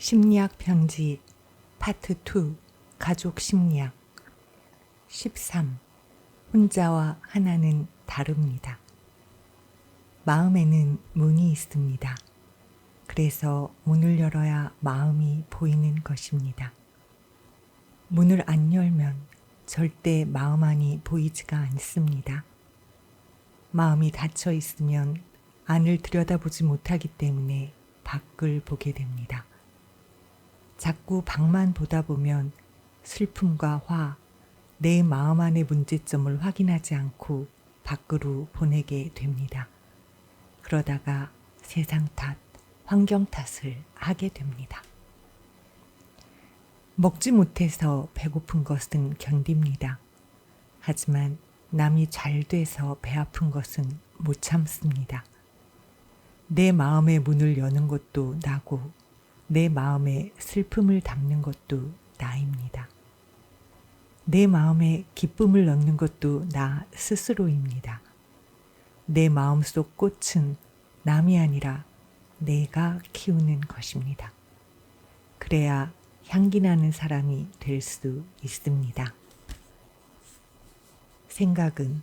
심리학 편지 파트 2 가족 심리학 13 혼자와 하나는 다릅니다. 마음에는 문이 있습니다. 그래서 문을 열어야 마음이 보이는 것입니다. 문을 안 열면 절대 마음 안이 보이지가 않습니다. 마음이 닫혀 있으면 안을 들여다보지 못하기 때문에 밖을 보게 됩니다. 자꾸 밖만 보다 보면 슬픔과 화, 내 마음 안의 문제점을 확인하지 않고 밖으로 보내게 됩니다. 그러다가 세상 탓, 환경 탓을 하게 됩니다. 먹지 못해서 배고픈 것은 견딥니다. 하지만 남이 잘 돼서 배 아픈 것은 못 참습니다. 내 마음의 문을 여는 것도 나고 내 마음에 슬픔을 담는 것도 나입니다. 내 마음에 기쁨을 넣는 것도 나 스스로입니다. 내 마음속 꽃은 남이 아니라 내가 키우는 것입니다. 그래야 향기 나는 사람이 될 수 있습니다. 생각은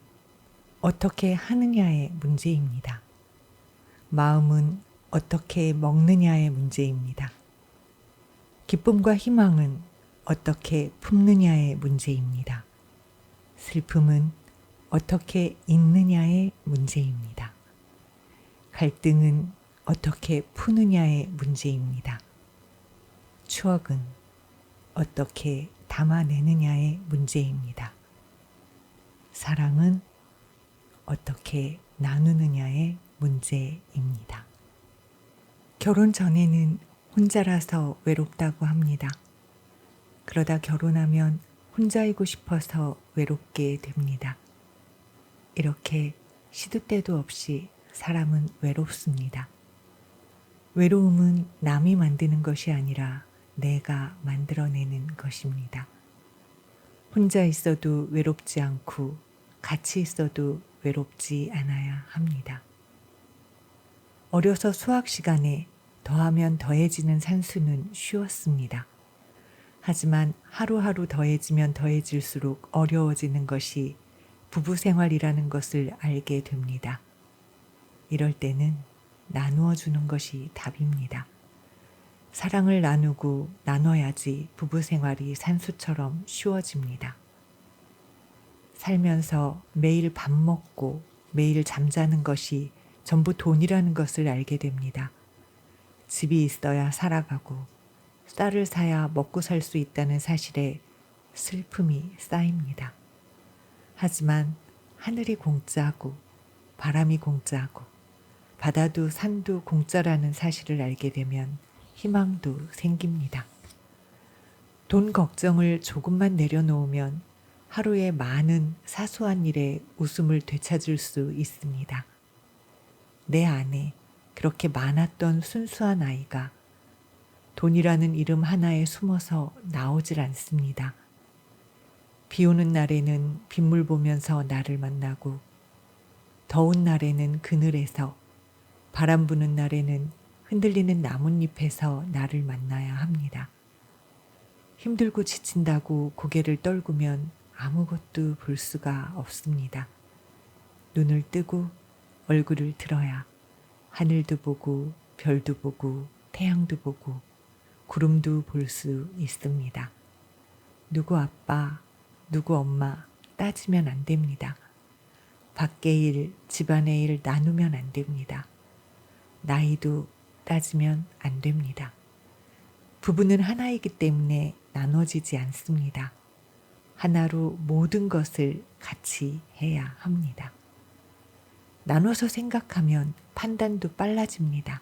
어떻게 하느냐의 문제입니다. 마음은 어떻게 먹느냐의 문제입니다. 기쁨과 희망은 어떻게 품느냐의 문제입니다. 슬픔은 어떻게 잊느냐의 문제입니다. 갈등은 어떻게 푸느냐의 문제입니다. 추억은 어떻게 담아내느냐의 문제입니다. 사랑은 어떻게 나누느냐의 문제입니다. 결혼 전에는 혼자라서 외롭다고 합니다. 그러다 결혼하면 혼자이고 싶어서 외롭게 됩니다. 이렇게 시도 때도 없이 사람은 외롭습니다. 외로움은 남이 만드는 것이 아니라 내가 만들어내는 것입니다. 혼자 있어도 외롭지 않고 같이 있어도 외롭지 않아야 합니다. 어려서 수학 시간에 더하면 더해지는 산수는 쉬웠습니다. 하지만 하루하루 더해지면 더해질수록 어려워지는 것이 부부 생활이라는 것을 알게 됩니다. 이럴 때는 나누어 주는 것이 답입니다. 사랑을 나누고 나눠야지 부부 생활이 산수처럼 쉬워집니다. 살면서 매일 밥 먹고 매일 잠자는 것이 전부 돈이라는 것을 알게 됩니다. 집이 있어야 살아가고 쌀을 사야 먹고 살 수 있다는 사실에 슬픔이 쌓입니다. 하지만 하늘이 공짜고 바람이 공짜고 바다도 산도 공짜라는 사실을 알게 되면 희망도 생깁니다. 돈 걱정을 조금만 내려놓으면 하루에 많은 사소한 일에 웃음을 되찾을 수 있습니다. 내 안에 그렇게 많았던 순수한 아이가 돈이라는 이름 하나에 숨어서 나오질 않습니다. 비 오는 날에는 빗물 보면서 나를 만나고 더운 날에는 그늘에서 바람 부는 날에는 흔들리는 나뭇잎에서 나를 만나야 합니다. 힘들고 지친다고 고개를 떨구면 아무것도 볼 수가 없습니다. 눈을 뜨고 얼굴을 들어야 하늘도 보고 별도 보고 태양도 보고 구름도 볼 수 있습니다. 누구 아빠, 누구 엄마 따지면 안 됩니다. 밖의 일, 집안의 일 나누면 안 됩니다. 나이도 따지면 안 됩니다. 부부는 하나이기 때문에 나눠지지 않습니다. 하나로 모든 것을 같이 해야 합니다. 나눠서 생각하면 판단도 빨라집니다.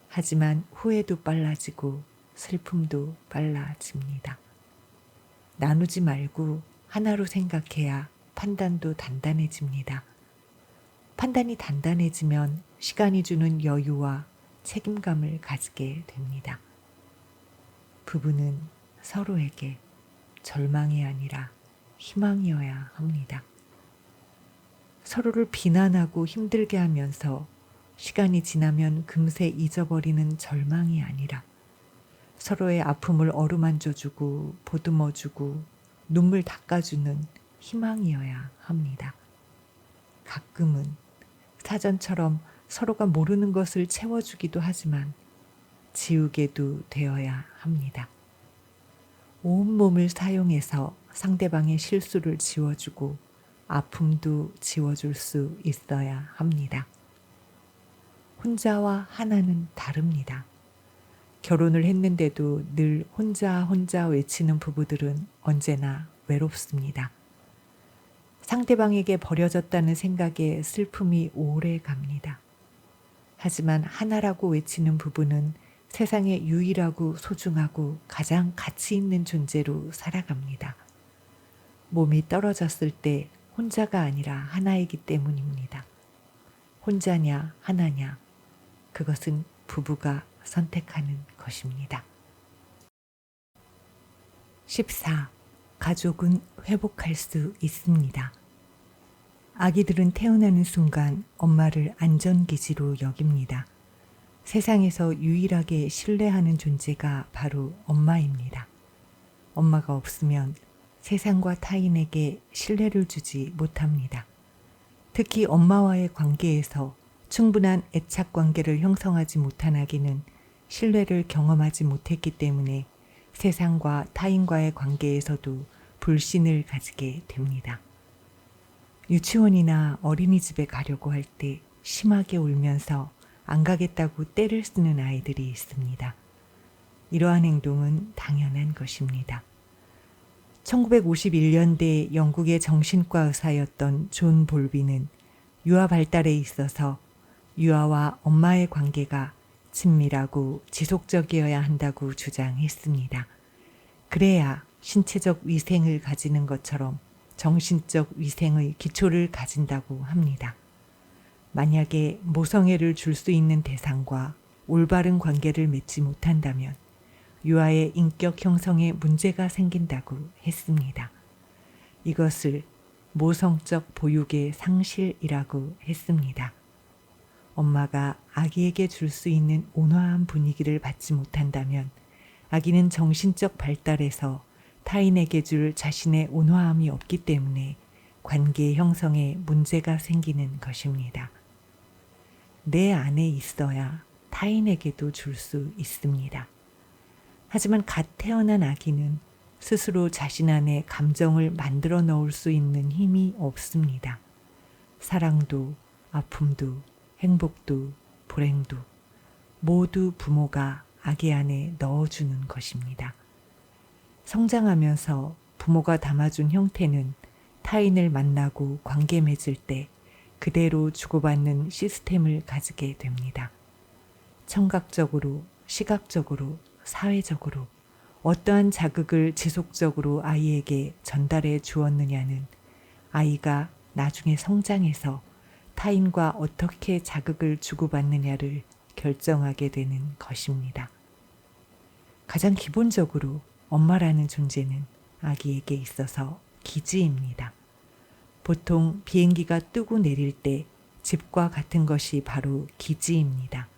하지만 후회도 빨라지고 슬픔도 빨라집니다. 나누지 말고 하나로 생각해야 판단도 단단해집니다. 판단이 단단해지면 시간이 주는 여유와 책임감을 가지게 됩니다. 부부는 서로에게 절망이 아니라 희망이어야 합니다. 서로를 비난하고 힘들게 하면서 시간이 지나면 금세 잊어버리는 절망이 아니라 서로의 아픔을 어루만져주고 보듬어주고 눈물 닦아주는 희망이어야 합니다. 가끔은 사전처럼 서로가 모르는 것을 채워주기도 하지만 지우개도 되어야 합니다. 온몸을 사용해서 상대방의 실수를 지워주고 아픔도 지워줄 수 있어야 합니다. 혼자와 하나는 다릅니다. 결혼을 했는데도 늘 혼자 외치는 부부들은 언제나 외롭습니다. 상대방에게 버려졌다는 생각에 슬픔이 오래 갑니다. 하지만 하나라고 외치는 부부는 세상에 유일하고 소중하고 가장 가치 있는 존재로 살아갑니다. 몸이 떨어졌을 때 혼자가 아니라 하나이기 때문입니다. 혼자냐 하나냐, 그것은 부부가 선택하는 것입니다. 14. 가족은 회복할 수 있습니다. 아기들은 태어나는 순간 엄마를 안전기지로 여깁니다. 세상에서 유일하게 신뢰하는 존재가 바로 엄마입니다. 엄마가 없으면 세상과 타인에게 신뢰를 주지 못합니다. 특히 엄마와의 관계에서 충분한 애착 관계를 형성하지 못한 아기는 신뢰를 경험하지 못했기 때문에 세상과 타인과의 관계에서도 불신을 가지게 됩니다. 유치원이나 어린이집에 가려고 할 때 심하게 울면서 안 가겠다고 떼를 쓰는 아이들이 있습니다. 이러한 행동은 당연한 것입니다. 1951년대 영국의 정신과 의사였던 존 볼비는 유아 발달에 있어서 유아와 엄마의 관계가 친밀하고 지속적이어야 한다고 주장했습니다. 그래야 신체적 위생을 가지는 것처럼 정신적 위생의 기초를 가진다고 합니다. 만약에 모성애를 줄 수 있는 대상과 올바른 관계를 맺지 못한다면 유아의 인격 형성에 문제가 생긴다고 했습니다. 이것을 모성적 보육의 상실이라고 했습니다. 엄마가 아기에게 줄 수 있는 온화한 분위기를 받지 못한다면 아기는 정신적 발달에서 타인에게 줄 자신의 온화함이 없기 때문에 관계 형성에 문제가 생기는 것입니다. 내 안에 있어야 타인에게도 줄 수 있습니다. 하지만 갓 태어난 아기는 스스로 자신 안에 감정을 만들어 넣을 수 있는 힘이 없습니다. 사랑도, 아픔도, 행복도, 불행도 모두 부모가 아기 안에 넣어주는 것입니다. 성장하면서 부모가 담아준 형태는 타인을 만나고 관계 맺을 때 그대로 주고받는 시스템을 가지게 됩니다. 청각적으로, 시각적으로, 사회적으로 어떠한 자극을 지속적으로 아이에게 전달해 주었느냐는 아이가 나중에 성장해서 타인과 어떻게 자극을 주고받느냐를 결정하게 되는 것입니다. 가장 기본적으로 엄마라는 존재는 아기에게 있어서 기지입니다. 보통 비행기가 뜨고 내릴 때 집과 같은 것이 바로 기지입니다.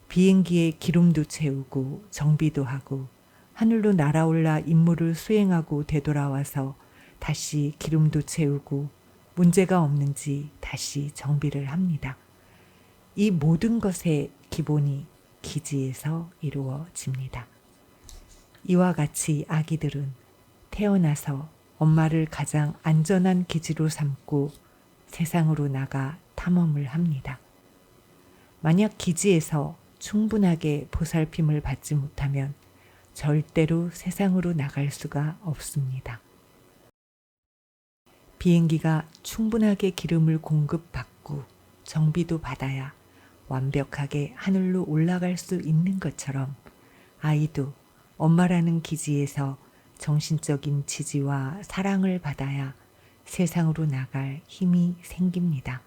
비행기에 기름도 채우고 정비도 하고 하늘로 날아올라 임무를 수행하고 되돌아와서 다시 기름도 채우고 문제가 없는지 다시 정비를 합니다. 이 모든 것의 기본이 기지에서 이루어집니다. 이와 같이 아기들은 태어나서 엄마를 가장 안전한 기지로 삼고 세상으로 나가 탐험을 합니다. 만약 기지에서 충분하게 보살핌을 받지 못하면 절대로 세상으로 나갈 수가 없습니다. 비행기가 충분하게 기름을 공급받고 정비도 받아야 완벽하게 하늘로 올라갈 수 있는 것처럼 아이도 엄마라는 기지에서 정신적인 지지와 사랑을 받아야 세상으로 나갈 힘이 생깁니다.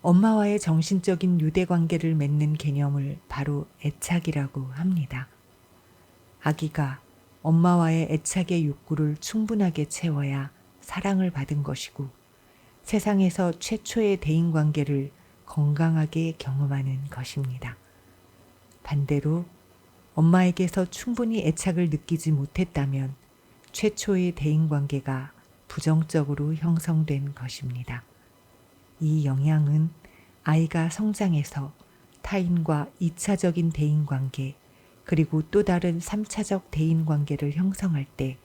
엄마와의 정신적인 유대관계를 맺는 개념을 바로 애착이라고 합니다. 아기가 엄마와의 애착의 욕구를 충분하게 채워야 사랑을 받은 것이고 세상에서 최초의 대인관계를 건강하게 경험하는 것입니다. 반대로 엄마에게서 충분히 애착을 느끼지 못했다면 최초의 대인관계가 부정적으로 형성된 것입니다. 이 영향은 아이가 성장해서 타인과 2차적인 대인관계 그리고 또 다른 3차적 대인관계를 형성할 때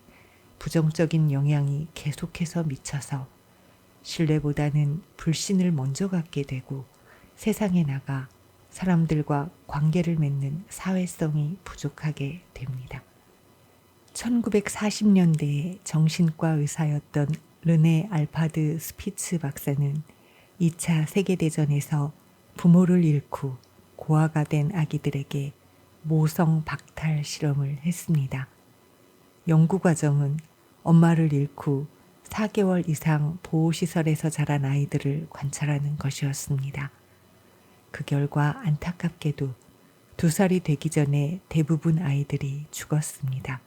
부정적인 영향이 계속해서 미쳐서 신뢰보다는 불신을 먼저 갖게 되고 세상에 나가 사람들과 관계를 맺는 사회성이 부족하게 됩니다. 1940년대에 정신과 의사였던 르네 알파드 스피츠 박사는 2차 세계대전에서 부모를 잃고 고아가 된 아기들에게 모성 박탈 실험을 했습니다. 연구 과정은 엄마를 잃고 4개월 이상 보호시설에서 자란 아이들을 관찰하는 것이었습니다. 그 결과 안타깝게도 2살이 되기 전에 대부분 아이들이 죽었습니다.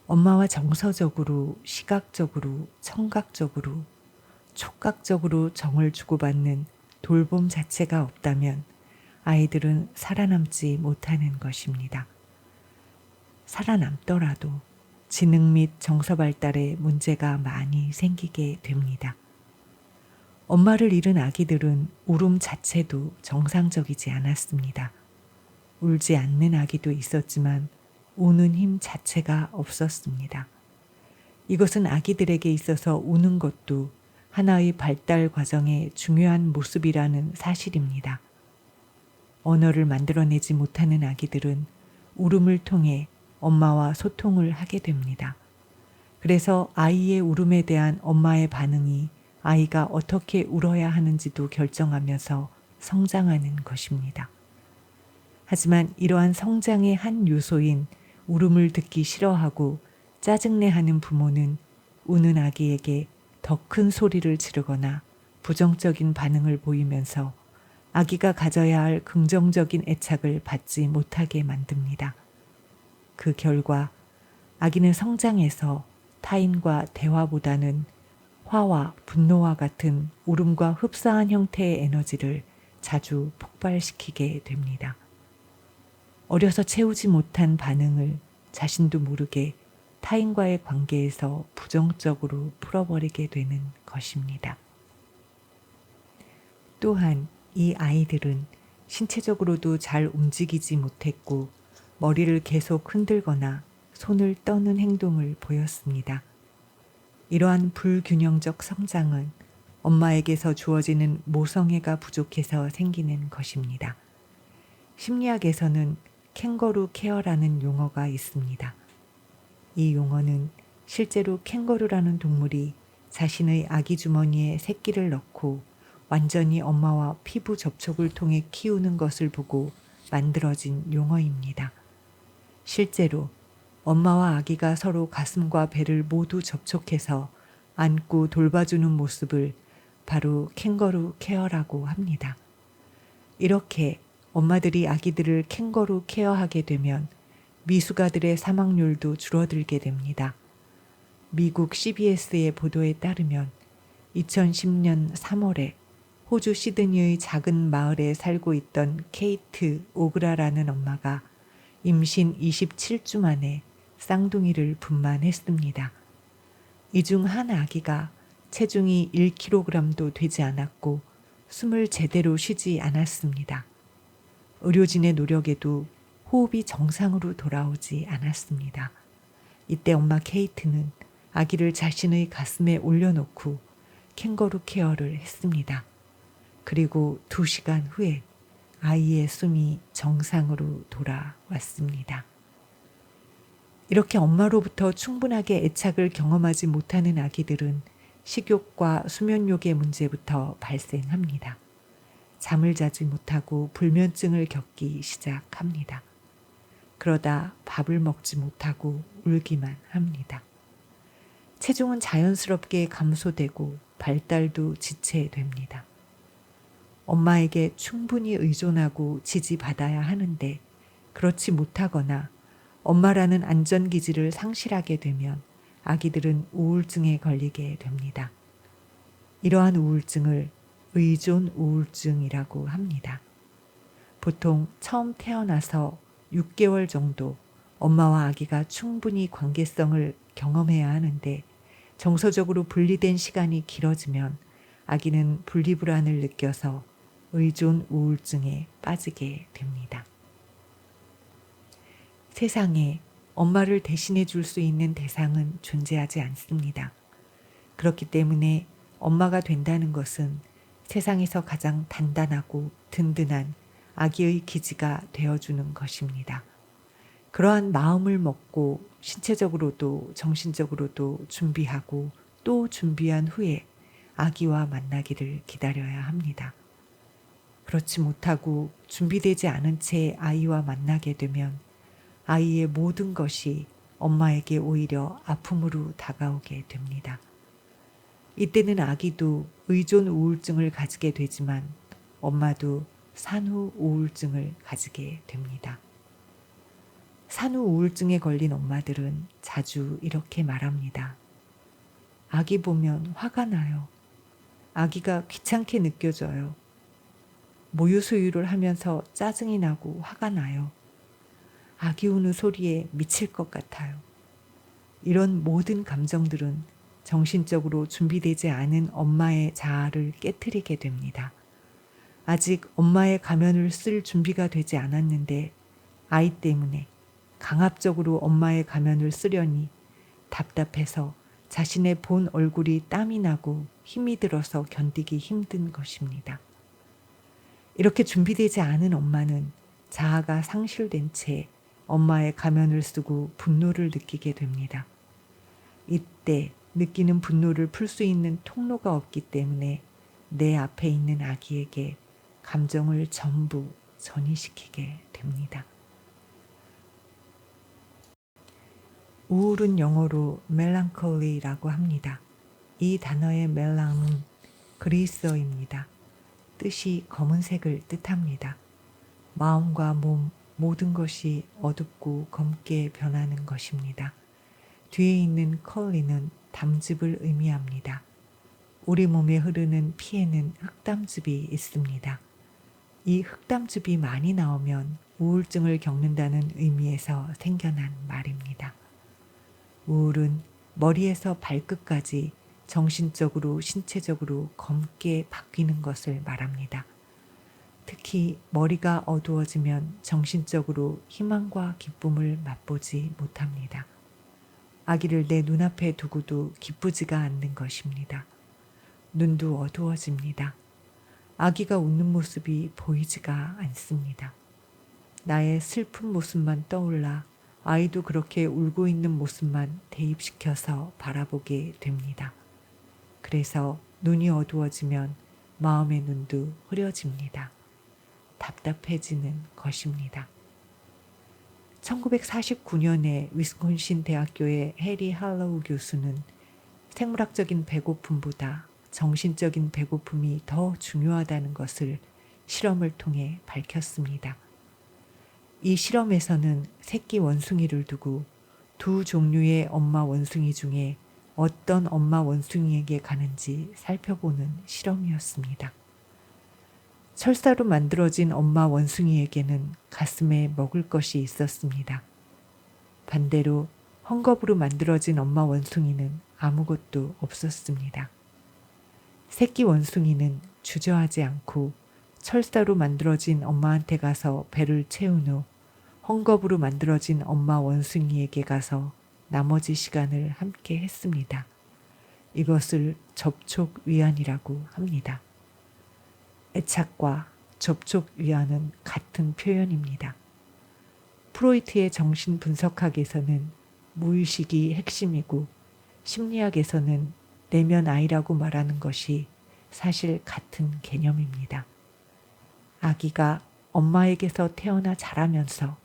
엄마와 정서적으로, 시각적으로, 청각적으로, 촉각적으로 정을 주고받는 돌봄 자체가 없다면 아이들은 살아남지 못하는 것입니다. 살아남더라도 지능 및 정서 발달에 문제가 많이 생기게 됩니다. 엄마를 잃은 아기들은 울음 자체도 정상적이지 않았습니다. 울지 않는 아기도 있었지만 우는 힘 자체가 없었습니다. 이것은 아기들에게 있어서 우는 것도 하나의 발달 과정의 중요한 모습이라는 사실입니다. 언어를 만들어내지 못하는 아기들은 울음을 통해 엄마와 소통을 하게 됩니다. 그래서 아이의 울음에 대한 엄마의 반응이 아이가 어떻게 울어야 하는지도 결정하면서 성장하는 것입니다. 하지만 이러한 성장의 한 요소인 울음을 듣기 싫어하고 짜증내하는 부모는 우는 아기에게 더 큰 소리를 지르거나 부정적인 반응을 보이면서 아기가 가져야 할 긍정적인 애착을 받지 못하게 만듭니다. 그 결과 아기는 성장해서 타인과 대화보다는 화와 분노와 같은 울음과 흡사한 형태의 에너지를 자주 폭발시키게 됩니다. 어려서 채우지 못한 반응을 자신도 모르게 타인과의 관계에서 부정적으로 풀어버리게 되는 것입니다. 또한 이 아이들은 신체적으로도 잘 움직이지 못했고 머리를 계속 흔들거나 손을 떠는 행동을 보였습니다. 이러한 불균형적 성장은 엄마에게서 주어지는 모성애가 부족해서 생기는 것입니다. 심리학에서는 캥거루 케어라는 용어가 있습니다. 이 용어는 실제로 캥거루라는 동물이 자신의 아기 주머니에 새끼를 넣고 완전히 엄마와 피부 접촉을 통해 키우는 것을 보고 만들어진 용어입니다. 실제로 엄마와 아기가 서로 가슴과 배를 모두 접촉해서 안고 돌봐주는 모습을 바로 캥거루 케어라고 합니다. 이렇게 엄마들이 아기들을 캥거루 케어하게 되면 미숙아들의 사망률도 줄어들게 됩니다. 미국 CBS의 보도에 따르면 2010년 3월에 호주 시드니의 작은 마을에 살고 있던 케이트 오그라라는 엄마가 임신 27주 만에 쌍둥이를 분만했습니다. 이 중 한 아기가 체중이 1kg도 되지 않았고 숨을 제대로 쉬지 않았습니다. 의료진의 노력에도 호흡이 정상으로 돌아오지 않았습니다. 이때 엄마 케이트는 아기를 자신의 가슴에 올려놓고 캥거루 케어를 했습니다. 그리고 2시간 후에 아이의 숨이 정상으로 돌아왔습니다. 이렇게 엄마로부터 충분하게 애착을 경험하지 못하는 아기들은 식욕과 수면욕의 문제부터 발생합니다. 잠을 자지 못하고 불면증을 겪기 시작합니다. 그러다 밥을 먹지 못하고 울기만 합니다. 체중은 자연스럽게 감소되고 발달도 지체됩니다. 엄마에게 충분히 의존하고 지지받아야 하는데 그렇지 못하거나 엄마라는 안전기지를 상실하게 되면 아기들은 우울증에 걸리게 됩니다. 이러한 우울증을 의존 우울증이라고 합니다. 보통 처음 태어나서 6개월 정도 엄마와 아기가 충분히 관계성을 경험해야 하는데 정서적으로 분리된 시간이 길어지면 아기는 분리불안을 느껴서 의존 우울증에 빠지게 됩니다. 세상에 엄마를 대신해 줄 수 있는 대상은 존재하지 않습니다. 그렇기 때문에 엄마가 된다는 것은 세상에서 가장 단단하고 든든한 아기의 기지가 되어주는 것입니다. 그러한 마음을 먹고 신체적으로도 정신적으로도 준비하고 또 준비한 후에 아기와 만나기를 기다려야 합니다. 그렇지 못하고 준비되지 않은 채 아이와 만나게 되면 아이의 모든 것이 엄마에게 오히려 아픔으로 다가오게 됩니다. 이때는 아기도 의존 우울증을 가지게 되지만 엄마도 산후 우울증을 가지게 됩니다. 산후 우울증에 걸린 엄마들은 자주 이렇게 말합니다. 아기 보면 화가 나요. 아기가 귀찮게 느껴져요. 모유 수유를 하면서 짜증이 나고 화가 나요. 아기 우는 소리에 미칠 것 같아요. 이런 모든 감정들은 정신적으로 준비되지 않은 엄마의 자아를 깨트리게 됩니다. 아직 엄마의 가면을 쓸 준비가 되지 않았는데 아이 때문에 강압적으로 엄마의 가면을 쓰려니 답답해서 자신의 본 얼굴이 땀이 나고 힘이 들어서 견디기 힘든 것입니다. 이렇게 준비되지 않은 엄마는 자아가 상실된 채 엄마의 가면을 쓰고 분노를 느끼게 됩니다. 이때 느끼는 분노를 풀 수 있는 통로가 없기 때문에 내 앞에 있는 아기에게 감정을 전부 전이시키게 됩니다. 우울은 영어로 melancholy라고 합니다. 이 단어의 멜랑은 그리스어입니다. 뜻이 검은색을 뜻합니다. 마음과 몸 모든 것이 어둡고 검게 변하는 것입니다. 뒤에 있는 컬리는 담즙을 의미합니다. 우리 몸에 흐르는 피에는 흑담즙이 있습니다. 이 흑담즙이 많이 나오면 우울증을 겪는다는 의미에서 생겨난 말입니다. 우울은 머리에서 발끝까지 정신적으로 신체적으로 검게 바뀌는 것을 말합니다. 특히 머리가 어두워지면 정신적으로 희망과 기쁨을 맛보지 못합니다. 아기를 내 눈앞에 두고도 기쁘지가 않는 것입니다. 눈도 어두워집니다. 아기가 웃는 모습이 보이지가 않습니다. 나의 슬픈 모습만 떠올라 아이도 그렇게 울고 있는 모습만 대입시켜서 바라보게 됩니다. 그래서 눈이 어두워지면 마음의 눈도 흐려집니다. 답답해지는 것입니다. 1949년에 위스콘신 대학교의 해리 할로우 교수는 생물학적인 배고픔보다 정신적인 배고픔이 더 중요하다는 것을 실험을 통해 밝혔습니다. 이 실험에서는 새끼 원숭이를 두고 두 종류의 엄마 원숭이 중에 어떤 엄마 원숭이에게 가는지 살펴보는 실험이었습니다. 철사로 만들어진 엄마 원숭이에게는 가슴에 먹을 것이 있었습니다. 반대로 헝겊으로 만들어진 엄마 원숭이는 아무것도 없었습니다. 새끼 원숭이는 주저하지 않고 철사로 만들어진 엄마한테 가서 배를 채운 후 헝겊으로 만들어진 엄마 원숭이에게 가서 나머지 시간을 함께 했습니다. 이것을 접촉위안이라고 합니다. 애착과 접촉위안은 같은 표현입니다. 프로이트의 정신분석학에서는 무의식이 핵심이고 심리학에서는 내면 아이라고 말하는 것이 사실 같은 개념입니다. 아기가 엄마에게서 태어나 자라면서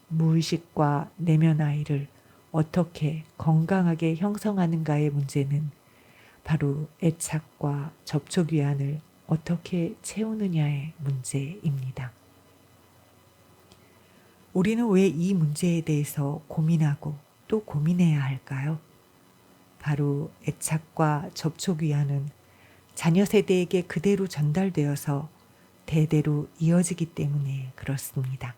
무의식과 내면 아이를 어떻게 건강하게 형성하는가의 문제는 바로 애착과 접촉위안을 어떻게 채우느냐의 문제입니다. 우리는 왜 이 문제에 대해서 고민하고 또 고민해야 할까요? 바로 애착과 접촉위안은 자녀 세대에게 그대로 전달되어서 대대로 이어지기 때문에 그렇습니다.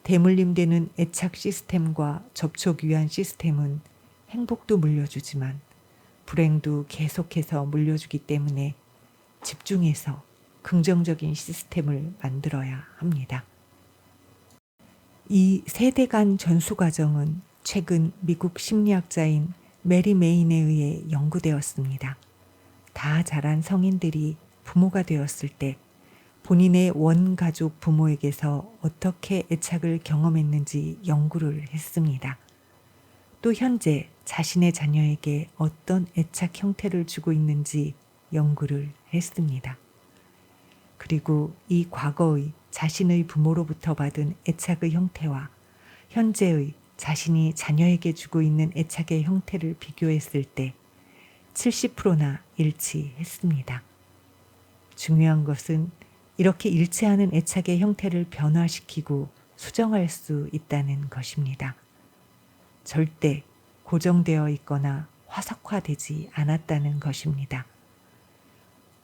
대물림되는 애착 시스템과 접촉 위한 시스템은 행복도 물려주지만 불행도 계속해서 물려주기 때문에 집중해서 긍정적인 시스템을 만들어야 합니다. 이 세대 간 전수 과정은 최근 미국 심리학자인 메리 메인에 의해 연구되었습니다. 다 자란 성인들이 부모가 되었을 때 본인의 원가족 부모에게서 어떻게 애착을 경험했는지 연구를 했습니다. 또 현재 자신의 자녀에게 어떤 애착 형태를 주고 있는지 연구를 했습니다. 그리고 이 과거의 자신의 부모로부터 받은 애착의 형태와 현재의 자신이 자녀에게 주고 있는 애착의 형태를 비교했을 때 70%나 일치했습니다. 중요한 것은 이렇게 일치하는 애착의 형태를 변화시키고 수정할 수 있다는 것입니다. 절대 고정되어 있거나 화석화되지 않았다는 것입니다.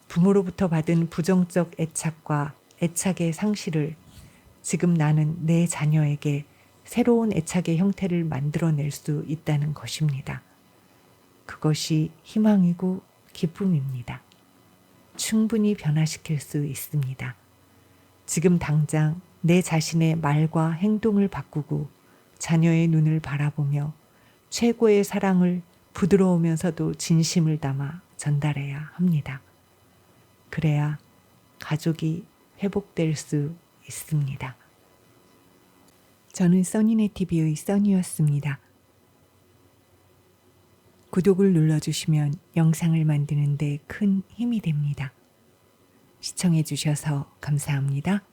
부모로부터 받은 부정적 애착과 애착의 상실을 지금 나는 내 자녀에게 새로운 애착의 형태를 만들어낼 수 있다는 것입니다. 그것이 희망이고 기쁨입니다. 충분히 변화시킬 수 있습니다. 지금 당장 내 자신의 말과 행동을 바꾸고 자녀의 눈을 바라보며 최고의 사랑을 부드러우면서도 진심을 담아 전달해야 합니다. 그래야 가족이 회복될 수 있습니다. 저는 써니네TV의 써니였습니다. 구독을 눌러주시면 영상을 만드는 데 큰 힘이 됩니다. 시청해 주셔서 감사합니다.